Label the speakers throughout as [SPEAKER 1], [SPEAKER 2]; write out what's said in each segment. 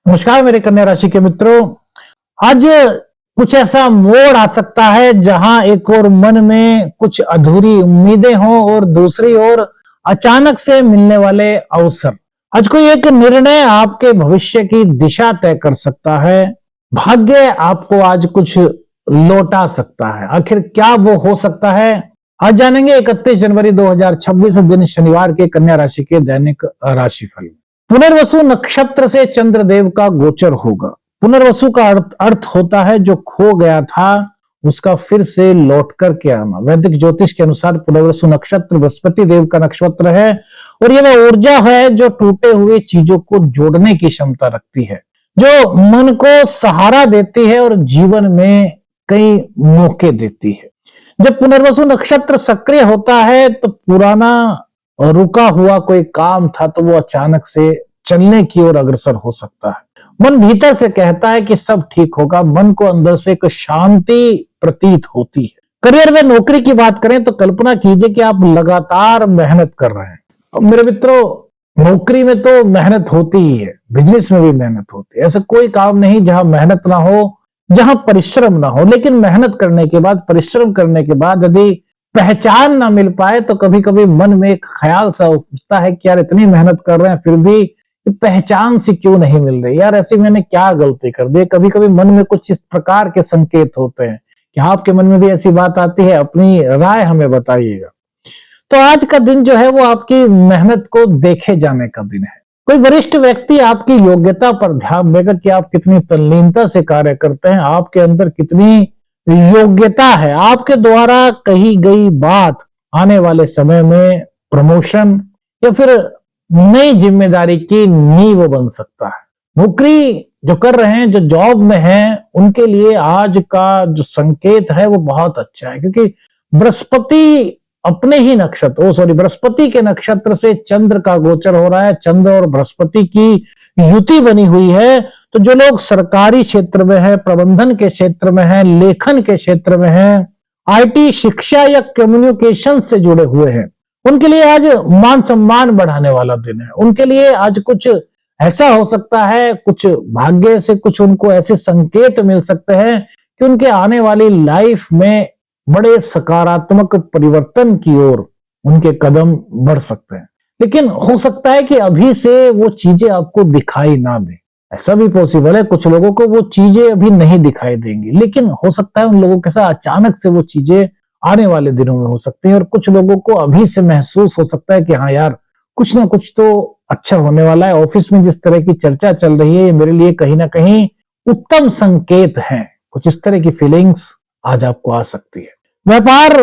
[SPEAKER 1] नमस्कार मेरे कन्या राशि के मित्रों। आज कुछ ऐसा मोड़ आ सकता है जहां एक और मन में कुछ अधूरी उम्मीदें हों और दूसरी ओर अचानक से मिलने वाले अवसर। आज कोई एक निर्णय आपके भविष्य की दिशा तय कर सकता है। भाग्य आपको आज कुछ लौटा सकता है। आखिर क्या वो हो सकता है, आज जानेंगे 31 जनवरी 2026 दिन शनिवार के कन्या राशि के दैनिक राशिफल। पुनर्वसु नक्षत्र से चंद्रदेव का गोचर होगा। पुनर्वसु का अर्थ होता है जो खो गया था उसका फिर से लौट कर के आना। वैदिक ज्योतिष के अनुसार पुनर्वसु नक्षत्र बृहस्पति देव का नक्षत्र है और यह वह ऊर्जा है जो टूटे हुए चीजों को जोड़ने की क्षमता रखती है, जो मन को सहारा देती है और जीवन में कई मौके देती है। जब पुनर्वसु नक्षत्र सक्रिय होता है तो पुराना रुका हुआ कोई काम था तो वो अचानक से चलने की ओर अग्रसर हो सकता है। मन भीतर से कहता है कि सब ठीक होगा, मन को अंदर से एक शांति प्रतीत होती है। करियर में नौकरी की बात करें तो कल्पना कीजिए कि आप लगातार मेहनत कर रहे हैं। अब मेरे मित्रों, नौकरी में तो मेहनत होती ही है, बिजनेस में भी मेहनत होती है। ऐसा कोई काम नहीं जहां मेहनत ना हो, जहां परिश्रम ना हो। लेकिन मेहनत करने के बाद, परिश्रम करने के बाद यदि पहचान ना मिल पाए तो कभी कभी मन में एक ख्याल सा उठता है कि यार इतनी मेहनत कर रहे हैं फिर भी पहचान सी क्यों नहीं मिल रही, यार ऐसी मैंने क्या गलती कर दी। कभी कभी मन में कुछ इस प्रकार के संकेत होते हैं। कि आपके मन में भी ऐसी बात आती है? अपनी राय हमें बताइएगा। तो आज का दिन जो है वो आपकी मेहनत को देखे जाने का दिन है। कोई वरिष्ठ व्यक्ति आपकी योग्यता पर ध्यान देगा कि आप कितनी तल्लीनता से कार्य करते हैं, आपके अंदर कितनी योग्यता है। आपके द्वारा कही गई बात आने वाले समय में प्रमोशन या फिर नई जिम्मेदारी की नींव बन सकता है। नौकरी जो कर रहे हैं, जो जॉब में हैं, उनके लिए आज का जो संकेत है वो बहुत अच्छा है, क्योंकि बृहस्पति अपने ही नक्षत्र बृहस्पति के नक्षत्र से चंद्र का गोचर हो रहा है। चंद्र और बृहस्पति की युति बनी हुई है। तो जो लोग सरकारी क्षेत्र में है, प्रबंधन के क्षेत्र में है, लेखन के क्षेत्र में है, आईटी, शिक्षा या कम्युनिकेशन से जुड़े हुए हैं, उनके लिए आज मान सम्मान बढ़ाने वाला दिन है। उनके लिए आज कुछ ऐसा हो सकता है, कुछ भाग्य से कुछ उनको ऐसे संकेत मिल सकते हैं कि उनके आने वाली लाइफ में बड़े सकारात्मक परिवर्तन की ओर उनके कदम बढ़ सकते हैं। लेकिन हो सकता है कि अभी से वो चीजें आपको दिखाई ना दे। ऐसा भी पॉसिबल है, कुछ लोगों को वो चीजें अभी नहीं दिखाई देंगी, लेकिन हो सकता है उन लोगों के साथ अचानक से वो चीजें आने वाले दिनों में हो सकती है। और कुछ लोगों को अभी से महसूस हो सकता है कि हाँ यार, कुछ ना कुछ तो अच्छा होने वाला है। ऑफिस में जिस तरह की चर्चा चल रही है, ये मेरे लिए कहीं ना कहीं उत्तम संकेत है। कुछ इस तरह की फीलिंग्स आज आपको आ सकती है। व्यापार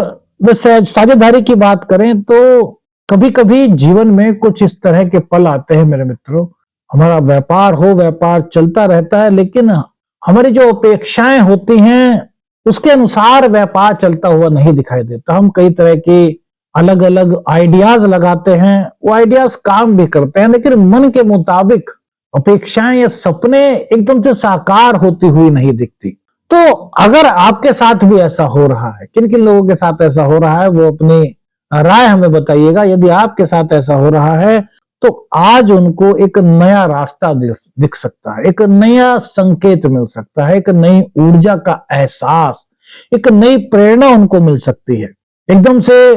[SPEAKER 1] में साझेदारी की बात करें तो कभी कभी जीवन में कुछ इस तरह के पल आते हैं मेरे मित्रों। हमारा व्यापार चलता रहता है, लेकिन हमारी जो अपेक्षाएं होती हैं उसके अनुसार व्यापार चलता हुआ नहीं दिखाई देता। हम कई तरह के अलग अलग आइडियाज लगाते हैं, वो आइडियाज काम भी करते हैं, लेकिन मन के मुताबिक अपेक्षाएं या सपने एकदम से साकार होती हुई नहीं दिखती। तो अगर आपके साथ भी ऐसा हो रहा है, किन किन लोगों के साथ ऐसा हो रहा है, वो अपनी राय हमें बताइएगा। यदि आपके साथ ऐसा हो रहा है तो आज उनको एक नया रास्ता दिख सकता है, एक नया संकेत मिल सकता है, एक नई ऊर्जा का एहसास, एक नई प्रेरणा उनको मिल सकती है। एकदम से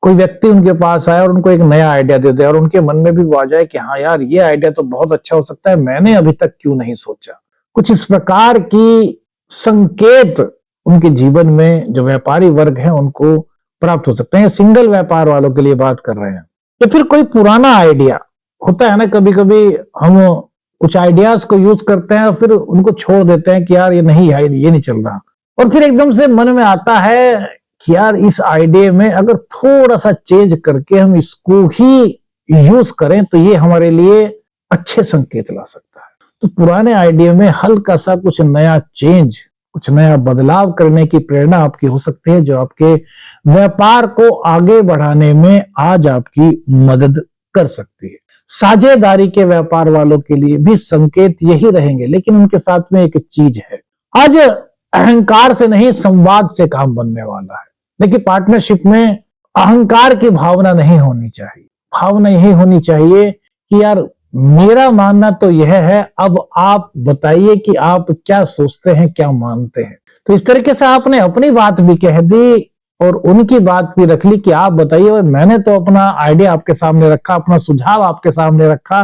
[SPEAKER 1] कोई व्यक्ति उनके पास आए और उनको एक नया आइडिया दे दे और उनके मन में भी वो आ जाए कि हाँ यार, ये आइडिया तो बहुत अच्छा हो सकता है, मैंने अभी तक क्यों नहीं सोचा। कुछ इस प्रकार की संकेत उनके जीवन में जो व्यापारी वर्ग है उनको प्राप्त हो सकते हैं। सिंगल व्यापार वालों के लिए बात कर रहे हैं, या फिर कोई पुराना आइडिया होता है ना, कभी कभी हम कुछ आइडियाज को यूज करते हैं और फिर उनको छोड़ देते हैं कि यार ये नहीं चल रहा, और फिर एकदम से मन में आता है कि यार इस आइडिया में अगर थोड़ा सा चेंज करके हम इसको ही यूज करें तो ये हमारे लिए अच्छे संकेत ला सकता है। तो पुराने आइडिया में हल्का सा कुछ नया चेंज, कुछ नया बदलाव करने की प्रेरणा आपकी हो सकती है, जो आपके व्यापार को आगे बढ़ाने में आज आपकी मदद कर सकती है। साझेदारी के व्यापार वालों के लिए भी संकेत यही रहेंगे, लेकिन उनके साथ में एक चीज है, आज अहंकार से नहीं संवाद से काम बनने वाला है। देखिए, पार्टनरशिप में अहंकार की भावना नहीं होनी चाहिए। भावना यही होनी चाहिए कि यार मेरा मानना तो यह है, अब आप बताइए कि आप क्या सोचते हैं, क्या मानते हैं। तो इस तरीके से आपने अपनी बात भी कह दी और उनकी बात भी रख ली कि आप बताइए, और मैंने तो अपना आइडिया आपके सामने रखा, अपना सुझाव आपके सामने रखा।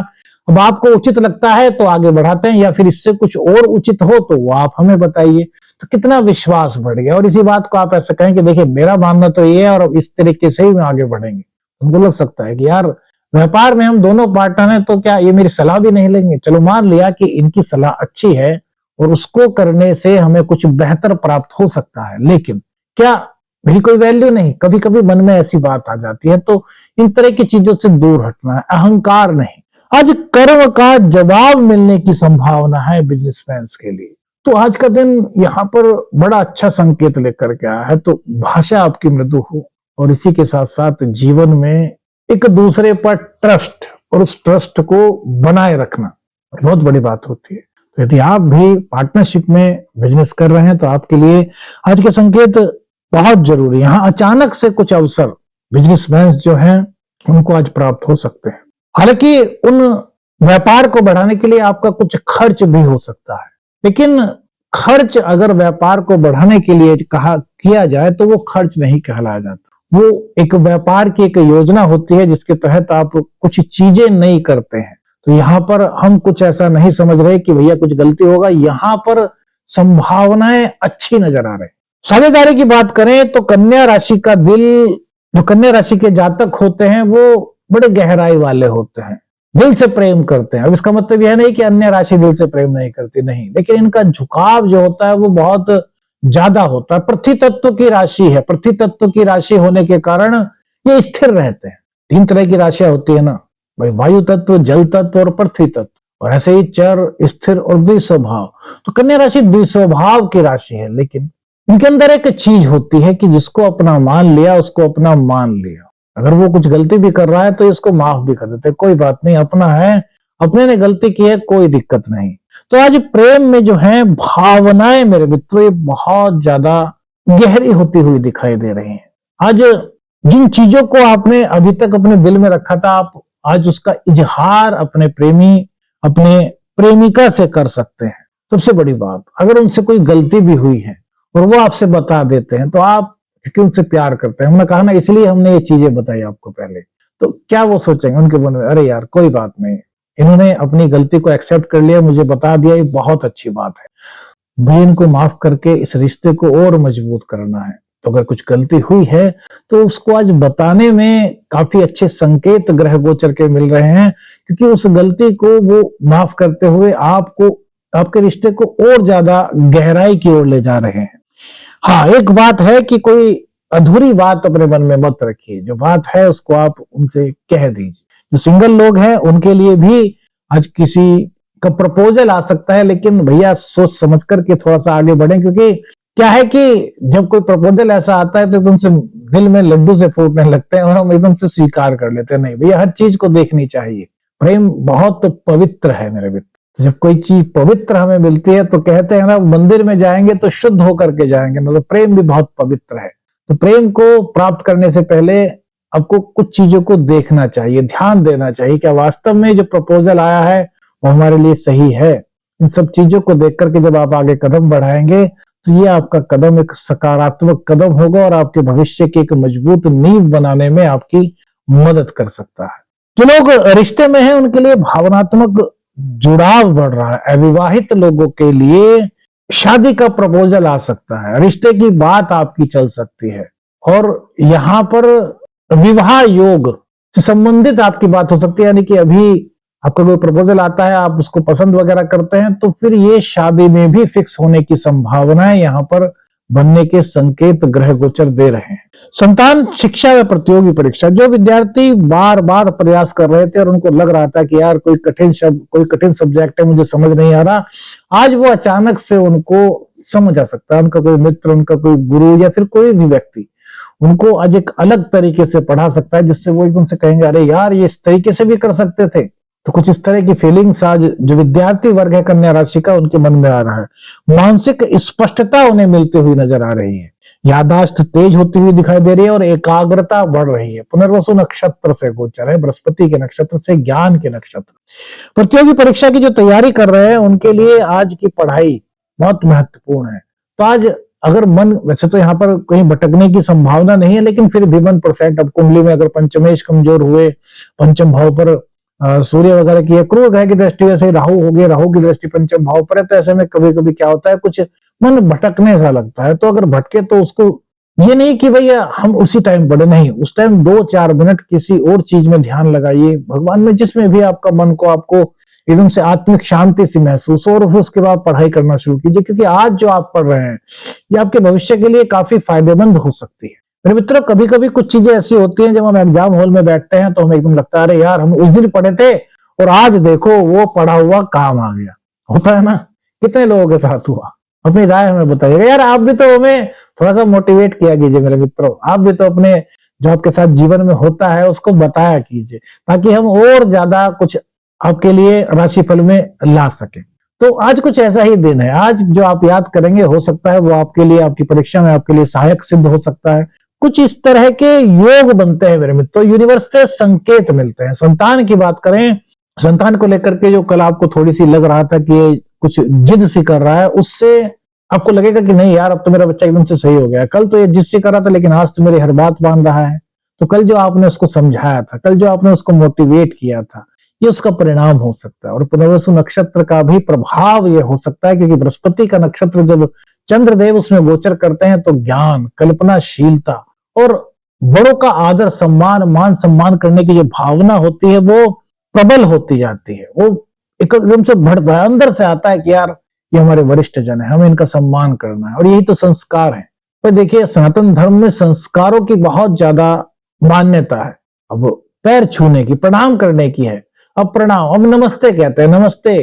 [SPEAKER 1] अब आपको उचित लगता है तो आगे बढ़ाते हैं, या फिर इससे कुछ और उचित हो तो वो आप हमें बताइए। तो कितना विश्वास बढ़ गया, और इसी बात को आप ऐसा कहें कि देखिए मेरा मानना तो ये है और अब इस तरीके से ही मैं आगे बढ़ेंगे। उनको लग सकता है कि यार व्यापार में हम दोनों पार्टनर हैं, तो क्या ये मेरी सलाह भी नहीं लेंगे। चलो मान लिया कि इनकी सलाह अच्छी है और उसको करने से हमें कुछ बेहतर प्राप्त हो सकता है, लेकिन क्या मेरी कोई वैल्यू नहीं। कभी कभी मन में ऐसी बात आ जाती है। तो इन तरह की चीजों से दूर हटना है, अहंकार नहीं। आज कर्म का जवाब मिलने की संभावना है बिजनेसमैन के लिए। तो आज का दिन यहाँ पर बड़ा अच्छा संकेत लेकर के आया है। तो भाषा आपकी मृदु हो और इसी के साथ साथ जीवन में एक दूसरे पर ट्रस्ट, और उस ट्रस्ट को बनाए रखना बहुत बड़ी बात होती है। तो यदि आप भी पार्टनरशिप में बिजनेस कर रहे हैं तो आपके लिए आज के संकेत बहुत जरूरी है। यहाँ अचानक से कुछ अवसर बिजनेसमैन जो हैं उनको आज प्राप्त हो सकते हैं। हालांकि उन व्यापार को बढ़ाने के लिए आपका कुछ खर्च भी हो सकता है, लेकिन खर्च अगर व्यापार को बढ़ाने के लिए किया जाए तो वो खर्च नहीं कहलाया जाता। वो एक व्यापार की एक योजना होती है जिसके तहत आप कुछ चीजें नहीं करते हैं। तो यहाँ पर हम कुछ ऐसा नहीं समझ रहे कि भैया कुछ गलती होगा, यहाँ पर संभावनाएं अच्छी नजर आ रही। साझेदारी की बात करें तो कन्या राशि का दिल, जो कन्या राशि के जातक होते हैं वो बड़े गहराई वाले होते हैं, दिल से प्रेम करते हैं। अब इसका मतलब यह नहीं कि अन्य राशि दिल से प्रेम नहीं करती, नहीं, लेकिन इनका झुकाव जो होता है वो बहुत ज्यादा होता है। पृथ्वी तत्व की राशि है, पृथ्वी तत्व की राशि होने के कारण ये स्थिर रहते हैं। 3 तरह की राशियां होती है ना भाई, वायु तत्व, जल तत्व और पृथ्वी तत्व, और ऐसे ही चर, स्थिर और द्विस्वभाव। तो कन्या राशि द्विस्वभाव की राशि है, लेकिन इनके अंदर एक चीज होती है कि जिसको अपना मान लिया उसको अपना मान लिया। अगर वो कुछ गलती भी कर रहा है तो इसको माफ भी कर देते, कोई बात नहीं, अपना है, अपने ने गलती की है, कोई दिक्कत नहीं। तो आज प्रेम में जो है भावनाएं मेरे मित्रों ये बहुत ज्यादा गहरी होती हुई दिखाई दे रही हैं। आज जिन चीजों को आपने अभी तक अपने दिल में रखा था, आप आज उसका इजहार अपने प्रेमी, अपने प्रेमिका से कर सकते हैं। सबसे बड़ी बात, अगर उनसे कोई गलती भी हुई है और वो आपसे बता देते हैं तो आप, क्योंकि उनसे प्यार करते हैं, हमने कहा ना इसलिए हमने ये चीजें बताई आपको पहले, तो क्या वो सोचेंगे उनके मन में, अरे यार कोई बात नहीं, इन्होंने अपनी गलती को एक्सेप्ट कर लिया, मुझे बता दिया, ये बहुत अच्छी बात है। भाई इनको माफ करके इस रिश्ते को और मजबूत करना है। तो अगर कुछ गलती हुई है तो उसको आज बताने में काफी अच्छे संकेत ग्रह गोचर के मिल रहे हैं, क्योंकि उस गलती को वो माफ करते हुए आपको, आपके रिश्ते को और ज्यादा गहराई की ओर ले जा रहे हैं। हाँ, एक बात है कि कोई अधूरी बात अपने मन में मत रखिए, जो बात है उसको आप उनसे कह दीजिए। जो सिंगल लोग हैं उनके लिए भी आज किसी का प्रपोजल आ सकता है, लेकिन भैया सोच समझ करके थोड़ा सा आगे बढ़े, क्योंकि क्या है कि जब कोई प्रपोजल ऐसा आता है तो एकदम से दिल में लड्डू से फूटने लगते हैं और हम एकदम से स्वीकार कर लेते हैं। नहीं भैया, हर चीज को देखनी चाहिए। प्रेम बहुत पवित्र है मेरे मित्र। जब कोई चीज पवित्र हमें मिलती है तो कहते हैं ना, मंदिर में जाएंगे तो शुद्ध होकर के जाएंगे, मतलब प्रेम भी बहुत पवित्र है। तो प्रेम को प्राप्त करने से पहले आपको कुछ चीजों को देखना चाहिए, ध्यान देना चाहिए, क्या वास्तव में जो प्रपोजल आया है वो हमारे लिए सही है। इन सब चीजों को देख करके जब आप आगे कदम बढ़ाएंगे तो ये आपका कदम एक सकारात्मक कदम होगा और आपके भविष्य की एक मजबूत नींव बनाने में आपकी मदद कर सकता है। जो लोग रिश्ते में हैं उनके लिए भावनात्मक जुड़ाव बढ़ रहा है। अविवाहित लोगों के लिए शादी का प्रपोजल आ सकता है, रिश्ते की बात आपकी चल सकती है, और यहाँ पर विवाह योग से संबंधित आपकी बात हो सकती है। यानी कि अभी आपका कोई प्रपोजल आता है, आप उसको पसंद वगैरह करते हैं, तो फिर ये शादी में भी फिक्स होने की संभावनाएं यहाँ पर बनने के संकेत ग्रह गोचर दे रहे हैं। संतान शिक्षा व प्रतियोगी परीक्षा, जो विद्यार्थी बार बार प्रयास कर रहे थे और उनको लग रहा था कि यार कोई कठिन सब्जेक्ट है, मुझे समझ नहीं आ रहा, आज वो अचानक से उनको समझ आ सकता है। उनका कोई मित्र, उनका कोई गुरु या फिर कोई भी व्यक्ति उनको आज एक अलग तरीके से पढ़ा सकता है, जिससे वो एकदम से कहेंगे अरे यार ये इस तरीके से भी कर सकते थे। तो कुछ इस तरह की फीलिंग्स आज जो विद्यार्थी वर्ग है कन्या राशि का, उनके मन में आ रहा है। मानसिक स्पष्टता उन्हें मिलती हुई नजर आ रही है। यादाश्त तेज होती हुई दिखाई दे रही है और एकाग्रता बढ़ रही है। पुनर्वसु नक्षत्र से गोचर है, बृहस्पति के नक्षत्र से, ज्ञान के नक्षत्र। प्रतियोगी परीक्षा की जो तैयारी कर रहे हैं उनके लिए आज की पढ़ाई बहुत महत्वपूर्ण है। तो आज अगर मन, वैसे तो यहाँ पर कहीं भटकने की संभावना नहीं है, लेकिन फिर भी 1% अब कुंडली में अगर पंचमेश कमजोर हुए, पंचम भाव पर सूर्य वगैरह की क्रूर ग्रह की दृष्टि, वैसे राहु हो गए, राहु की दृष्टि पंचम भाव पर है, तो ऐसे में कभी कभी क्या होता है, कुछ मन भटकने सा लगता है। तो अगर भटके तो उसको ये नहीं कि भैया हम उसी टाइम पढ़े, नहीं, उस टाइम 2-4 मिनट किसी और चीज में ध्यान लगाइए, भगवान में, जिसमें भी आपका मन को, आपको एकदम से आत्मिक शांति सी महसूस हो, और उसके बाद पढ़ाई करना शुरू कीजिए। क्योंकि आज जो आप पढ़ रहे हैं ये आपके भविष्य के लिए काफी फायदेमंद हो सकती है। मेरे मित्रों, कभी कभी कुछ चीजें ऐसी होती हैं, जब हम एग्जाम हॉल में बैठते हैं तो हमें एकदम लगता है अरे यार हम उस दिन पढ़े थे और आज देखो वो पढ़ा हुआ काम आ गया। होता है ना, कितने लोगों के साथ हुआ? अपनी राय हमें बताइएगा। यार आप भी तो हमें थोड़ा सा मोटिवेट किया कीजिए मेरे मित्रों, आप भी तो अपने जो आपके साथ जीवन में होता है उसको बताया कीजिए, ताकि हम और ज्यादा कुछ आपके लिए राशिफल में ला सके। तो आज कुछ ऐसा ही दिन है, आज जो आप याद करेंगे हो सकता है वो आपके लिए, आपकी परीक्षा में आपके लिए सहायक सिद्ध हो सकता है। कुछ इस तरह के योग बनते हैं मेरे मित्रों, यूनिवर्स से संकेत मिलते हैं। संतान की बात करें, संतान को लेकर के जो कल आपको थोड़ी सी लग रहा था कि कुछ जिद सी कर रहा है, उससे आपको लगेगा कि नहीं यार अब तो मेरा बच्चा एकदम से सही हो गया। कल तो ये जिद सी कर रहा था लेकिन आज तो मेरी हर बात मान रहा है। तो कल जो आपने उसको समझाया था, कल जो आपने उसको मोटिवेट किया था, ये उसका परिणाम हो सकता है। और पुनर्वसु नक्षत्र का भी प्रभाव ये हो सकता है, क्योंकि बृहस्पति का नक्षत्र जब चंद्रदेव उसमें गोचर करते हैं तो ज्ञान, कल्पनाशीलता और बड़ों का आदर सम्मान, मान सम्मान करने की जो भावना होती है वो प्रबल होती जाती है। वो एकदम से बढ़ता है, अंदर से आता है कि यार ये हमारे वरिष्ठ जन है, हमें इनका सम्मान करना है। और यही तो संस्कार है। पर देखिए सनातन धर्म में संस्कारों की बहुत ज्यादा मान्यता है। अब पैर छूने की, प्रणाम करने की है। अब प्रणाम, अब नमस्ते कहते हैं, नमस्ते,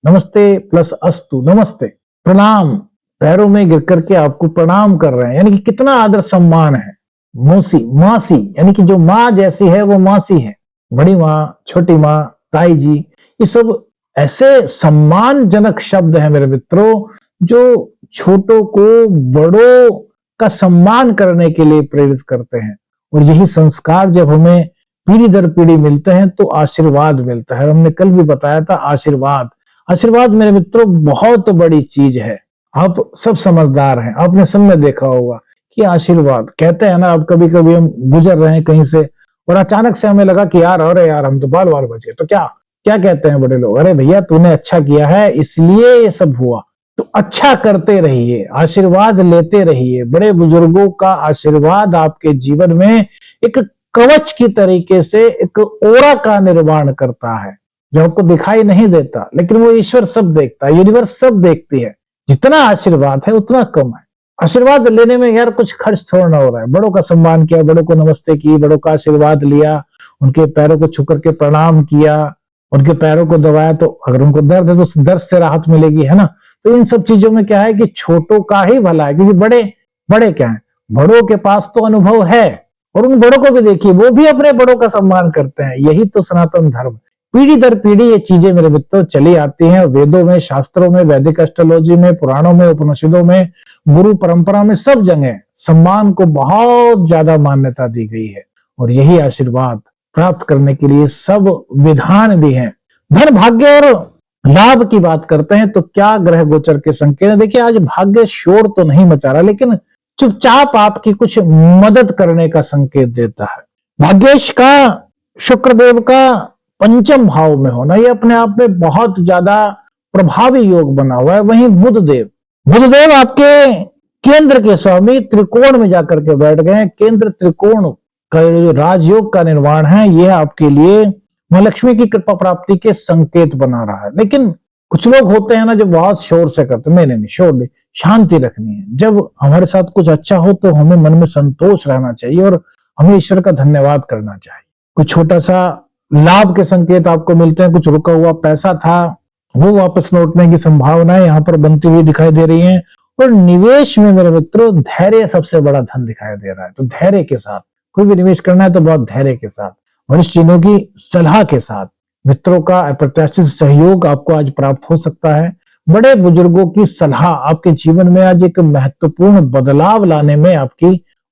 [SPEAKER 1] नमस्ते प्लस अस्तु, नमस्ते, प्रणाम, पैरों में गिर करके आपको प्रणाम कर रहे हैं, यानी कि कितना आदर सम्मान है। मौसी, मासी, यानी कि जो माँ जैसी है वो मासी है, बड़ी माँ, छोटी माँ, ताई जी, ये सब ऐसे सम्मानजनक शब्द हैं मेरे मित्रों, जो छोटों को बड़ों का सम्मान करने के लिए प्रेरित करते हैं। और यही संस्कार जब हमें पीढ़ी दर पीढ़ी मिलते हैं तो आशीर्वाद मिलता है। हमने कल भी बताया था, आशीर्वाद, आशीर्वाद मेरे मित्रों बहुत बड़ी चीज है। आप सब समझदार हैं, आपने सब में देखा होगा कि आशीर्वाद कहते हैं ना, अब कभी कभी हम गुजर रहे हैं कहीं से और अचानक से हमें लगा कि यार अरे यार हम तो बाल बाल बच गए, तो क्या क्या कहते हैं बड़े लोग, अरे भैया तूने अच्छा किया है इसलिए ये सब हुआ। तो अच्छा करते रहिए, आशीर्वाद लेते रहिए। बड़े बुजुर्गों का आशीर्वाद आपके जीवन में एक कवच की तरीके से, एक ओरा का निर्माण करता है, जो आपको दिखाई नहीं देता, लेकिन वो ईश्वर सब देखता है, यूनिवर्स सब देखती है। जितना आशीर्वाद है उतना कम है। आशीर्वाद लेने में यार कुछ खर्च थोड़ा ना हो रहा है। बड़ों का सम्मान किया, बड़ों को नमस्ते की, बड़ों का आशीर्वाद लिया, उनके पैरों को छू करके प्रणाम किया, उनके पैरों को दबाया, तो अगर उनको दर्द है तो उस दर्द से राहत मिलेगी, है ना। तो इन सब चीजों में क्या है कि छोटों का ही भला है, क्योंकि बड़े बड़े क्या है, बड़ों के पास तो अनुभव है, और उन बड़ों को भी देखिए वो भी अपने बड़ों का सम्मान करते हैं। यही तो सनातन धर्म, पीढ़ी दर पीढ़ी ये चीजें मेरे मित्रों चली आती हैं। वेदों में, शास्त्रों में, वैदिक एस्ट्रोलॉजी में, पुराणों में, उपनिषदों में, गुरु परंपरा में, सब जगह सम्मान को बहुत ज्यादा मान्यता दी गई है। और यही आशीर्वाद प्राप्त करने के लिए सब विधान भी हैं। धन, भाग्य और लाभ की बात करते हैं तो क्या ग्रह गोचर के संकेत है। देखिए आज भाग्य शोर तो नहीं मचा रहा, लेकिन चुपचाप आपकी कुछ मदद करने का संकेत देता है। भाग्येश का शुक्रदेव का पंचम भाव में होना, यह अपने आप में बहुत ज्यादा प्रभावी योग बना हुआ है। वहीं बुधदेव आपके केंद्र के स्वामी त्रिकोण में जाकर के बैठ गए हैं। केंद्र त्रिकोण का जो राजयोग का निर्माण है, यह आपके लिए महालक्ष्मी की कृपा प्राप्ति के संकेत बना रहा है। लेकिन कुछ लोग होते हैं ना जो बहुत शोर से करते हैं, नहीं, शोर नहीं, शांति रखनी है। जब हमारे साथ कुछ अच्छा हो तो हमें मन में संतोष रहना चाहिए और हमें ईश्वर का धन्यवाद करना चाहिए। कुछ छोटा सा लाभ के संकेत आपको मिलते हैं, कुछ रुका हुआ पैसा था वो वापस लौटने की संभावनाएं यहाँ पर बनती हुई दिखाई दे रही है। और निवेश में मेरे मित्रों धैर्य सबसे बड़ा धन दिखाई दे रहा है। तो धैर्य के साथ कोई भी निवेश करना है तो बहुत धैर्य के साथ, वरिष्ठ जनों की सलाह के साथ, मित्रों का अप्रत्याशित सहयोग आपको आज प्राप्त हो सकता है। बड़े बुजुर्गों की सलाह आपके जीवन में आज एक महत्वपूर्ण बदलाव लाने में आपकी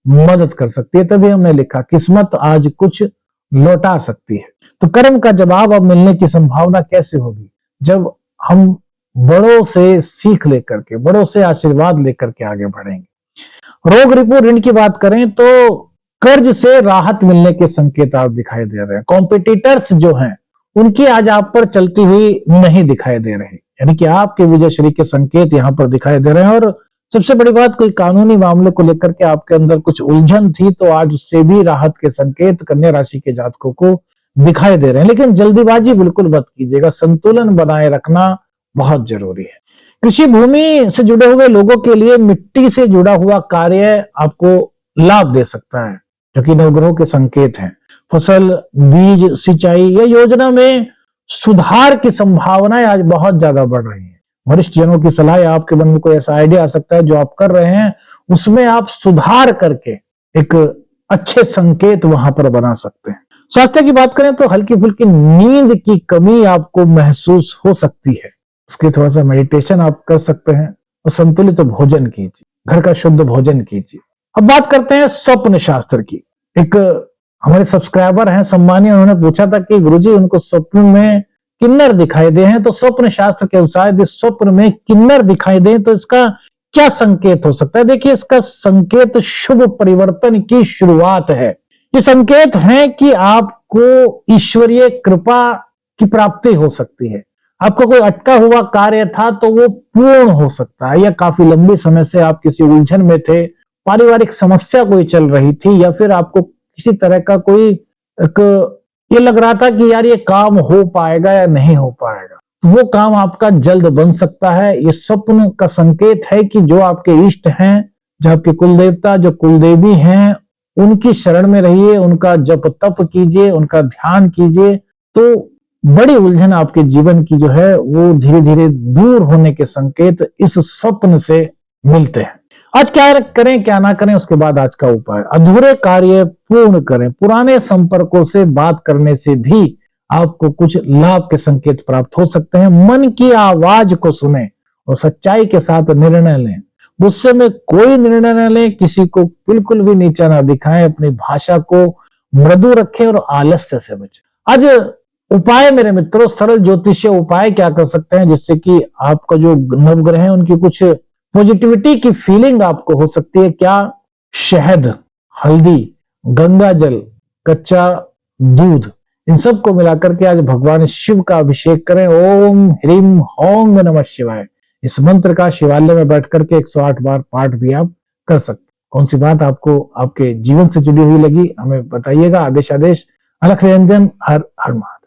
[SPEAKER 1] मदद कर सकती है। तभी हमने लिखा किस्मत आज कुछ लौटा सकती है। तो कर्म का जवाब अब मिलने की संभावना कैसे होगी? जब हम बड़ों से सीख लेकर के, बड़ों से आशीर्वाद लेकर के आगे बढ़ेंगे। रोग रिपू ऋण की बात करें तो कर्ज से राहत मिलने के संकेत आप दिखाई दे रहे हैं। कॉम्पिटिटर्स जो हैं उनकी आज आप पर चलती हुई नहीं दिखाई दे रही, यानी कि आपके विजयश्री के संकेत यहां पर दिखाई दे रहे हैं। और सबसे बड़ी बात, कोई कानूनी मामले को लेकर के आपके अंदर कुछ उलझन थी तो आज उससे भी राहत के संकेत कन्या राशि के जातकों को दिखाई दे रहे हैं। लेकिन जल्दीबाजी बिल्कुल मत कीजिएगा, संतुलन बनाए रखना बहुत जरूरी है। कृषि भूमि से जुड़े हुए लोगों के लिए मिट्टी से जुड़ा हुआ कार्य आपको लाभ दे सकता है, जो कि नवग्रहों के संकेत हैं। फसल, बीज, सिंचाई या योजना में सुधार की संभावनाएं आज बहुत ज्यादा बढ़ रही हैं। वरिष्ठ जनों की सलाह या आपके मन में कोई ऐसा आइडिया आ सकता है जो आप कर रहे हैं, उसमें आप सुधार करके एक अच्छे संकेत वहां पर बना सकते हैं। स्वास्थ्य की बात करें तो हल्की फुल्की नींद की कमी आपको महसूस हो सकती है, उसके थोड़ा सा मेडिटेशन आप कर सकते हैं और संतुलित भोजन कीजिए, घर का शुद्ध भोजन कीजिए। अब बात करते हैं स्वप्न शास्त्र की। एक हमारे सब्सक्राइबर हैं सम्मानीय, उन्होंने पूछा था कि गुरुजी उनको स्वप्न में किन्नर दिखाई दे हैं, तो स्वप्न शास्त्र के अनुसार यदि स्वप्न में किन्नर दिखाई दे तो इसका क्या संकेत हो सकता है? देखिए, इसका संकेत शुभ परिवर्तन की शुरुआत है। ये संकेत है कि आपको ईश्वरीय कृपा की प्राप्ति हो सकती है। आपका कोई अटका हुआ कार्य था तो वो पूर्ण हो सकता है, या काफी लंबे समय से आप किसी उलझन में थे, पारिवारिक समस्या कोई चल रही थी, या फिर आपको किसी तरह का कोई ये लग रहा था कि यार ये काम हो पाएगा या नहीं हो पाएगा, वो काम आपका जल्द बन सकता है। ये स्वप्न का संकेत है कि जो आपके इष्ट हैं, जो आपके कुल देवता, जो कुलदेवी हैं, उनकी शरण में रहिए, उनका जप तप कीजिए, उनका ध्यान कीजिए, तो बड़ी उलझन आपके जीवन की जो है वो धीरे धीरे दूर होने के संकेत इस स्वप्न से मिलते हैं। आज क्या करें क्या ना करें, उसके बाद आज का उपाय, अधूरे कार्य पूर्ण करें। पुराने संपर्कों से बात करने से भी आपको कुछ लाभ के संकेत प्राप्त हो सकते हैं। मन की आवाज को सुने और सच्चाई के साथ निर्णय लें। गुस्से में कोई निर्णय न लें, किसी को बिल्कुल भी नीचा ना दिखाएं, अपनी भाषा को मृदु रखें और आलस्य से बचें। आज उपाय मेरे मित्रों, सरल ज्योतिषीय उपाय क्या कर सकते हैं जिससे कि आपका जो नवग्रह है उनकी कुछ पॉजिटिविटी की फीलिंग आपको हो सकती है। क्या? शहद, हल्दी, गंगा जल, कच्चा दूध, इन सबको मिलाकर के आज भगवान शिव का अभिषेक करें। ओम ह्रीम होंग नमः शिवाय, इस मंत्र का शिवालय में बैठ करके 108 बार पाठ भी आप कर सकते। कौन सी बात आपको आपके जीवन से जुड़ी हुई लगी हमें बताइएगा। आदेश अलख निरंजन। हर हर महादेव।